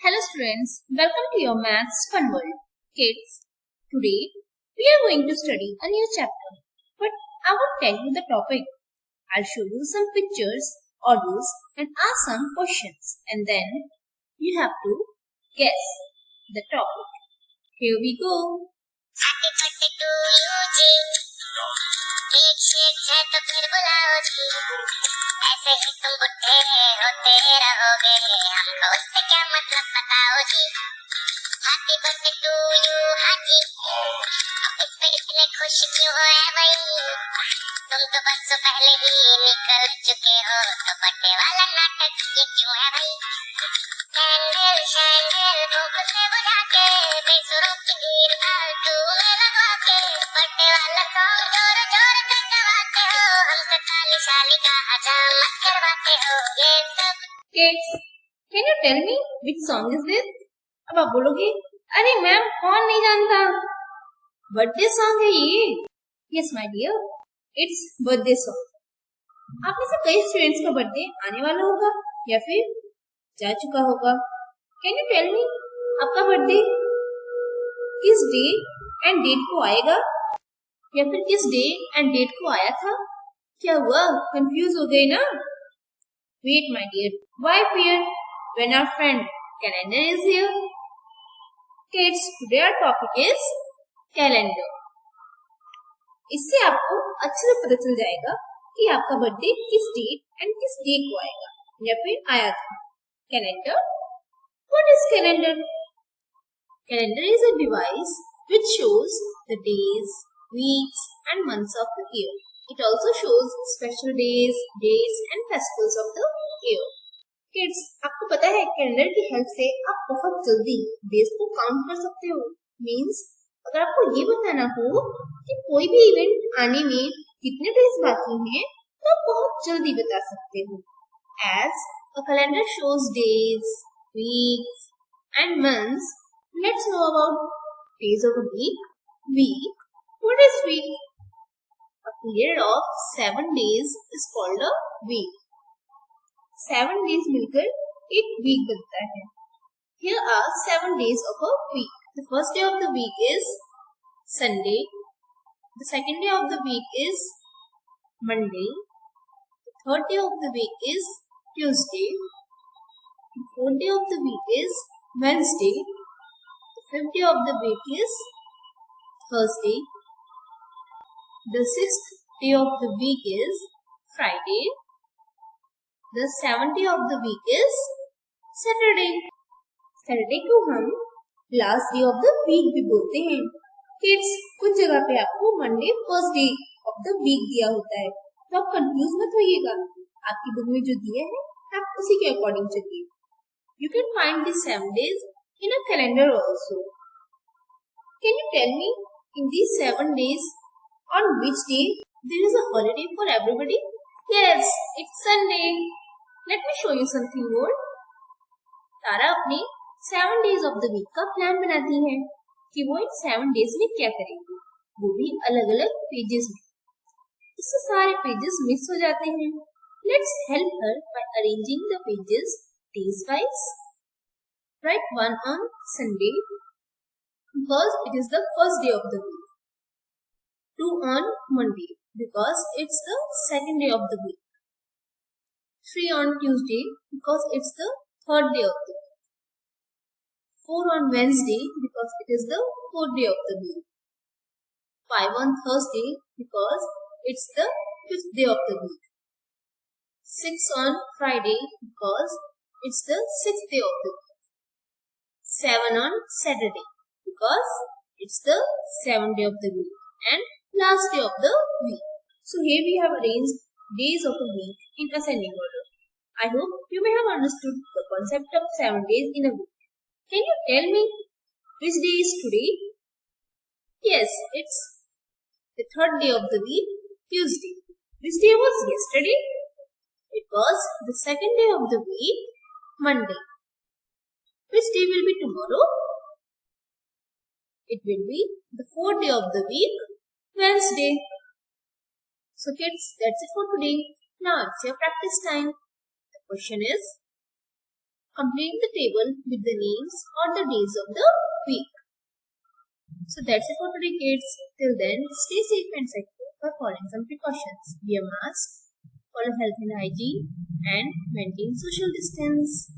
Hello students, welcome to your Maths Fun World. Kids, today we are going to study a new chapter, but I won't tell you the topic. I'll show you some pictures, audios and ask some questions, and then you have to guess the topic. Here we go. Happy birthday to you जी cake शेक है तो फिर बुलाओ जी ऐसे ही तुम बुढ़े होते रहोगे हमको उससे क्या मतलब बताओ जी हैप्पी बर्थडे टू यू हाँ जी अब इस पे इतने खुश क्यों हो है भाई तुम तो बरसों पहले ही निकल चुके हो तो बर्थडे वाला नाटक ये क्यों है भाई कैंडल शैंडल फोकस में बुझा के बेसुरों की भीड़ फालतू में लगवा के बर्थडे वाला सॉन्ग जोर जोर से गवाते हो हमसे ताली शाली का हजामत करवाते हो ये सब। Kids, can you tell me which song is this? अब आप बोलोगे, अरे मैम कौन नहीं जानता? बर्थडे सॉन्ग है ये। Yes my dear, it's birthday song. आप में से कई स्टूडेंट्स का बर्थडे आने वाला होगा या फिर जा चुका होगा। कैन यू टेल मी आपका बर्थडे किस डे एंड डेट को आएगा या फिर किस डे एंड डेट को आया था? क्या हुआ, कंफ्यूज हो गए ना? Wait my dear, why fear when our friend calendar is here? Kids, today our topic is calendar. इससे आपको अच्छे से पता चल जाएगा कि आपका बर्थडे किस डेट एंड किस डे को आएगा या फिर आया था। Calendar? What is calendar? Calendar is a device which shows the days, weeks and months of the year. It also shows special days, dates and festivals of the year. Kids, आपको पता है calendar की help से आप बहुत जल्दी days को count कर सकते हो। मीन्स अगर आपको ये बताना हो कि कोई भी इवेंट आने में कितने डेज बाकी हैं, तो आप बहुत जल्दी बता सकते हो। As a calendar shows days, weeks and months. Let's know about days of a week. Week. What is week? A period of 7 days is called a week. 7 days मिलकर एक week बनता है। Here are 7 days of a week. The first day of the week is Sunday. The second day of the week is Monday. The third day of the week is Tuesday. The fourth day of the week is Wednesday. The fifth day of the week is Thursday. The sixth day of the week is Friday. The seventh day of the week is Saturday. Saturday को हम last day of the week भी बोलते हैं। Kids, कुछ जगह पे आपको Monday first day of the week दिया होता है, तो आप कंफ्यूज मत होइएगा। आपकी बुक में जो दिया है आप उसी के अकॉर्डिंग चलिए। You can find these 7 days in a calendar also. Can you tell me in these 7 days on which day there is a holiday for everybody? Yes, it's Sunday. Let me show you something more. तारा अपने 7 days of the week का plan बनाती है कि वो इन 7 days में क्या करेगी, वो भी अलग अलग पेजेस में। इससे सारे पेजेस मिस हो जाते हैं। Let's help her by arranging the pages days wise. Write 1 on Sunday because it is the first day of the week. 2 on Monday because it's the second day of the week. 3 on Tuesday because it's the third day of the week. 4 on Wednesday because it is the fourth day of the week. 5 on Thursday because it's the fifth day of the week. 6 on Friday because it's the sixth day of the week. 7 on Saturday because it's the seventh day of the week and last day of the week. So here we have arranged days of a week in ascending order. I hope you may have understood the concept of 7 days in a week. Can you tell me which day is today? Yes, it's the third day of the week, Tuesday. Which day was yesterday? It was the second day of the week, Monday. Which day will be tomorrow? It will be the fourth day of the week, Wednesday. So kids, that's it for today. Now it's your practice time. The question is, complete the table with the names or the days of the week. So that's it for today, kids. Till then, stay safe and secure by following some precautions. Wear masks, follow health and hygiene, and maintain social distance.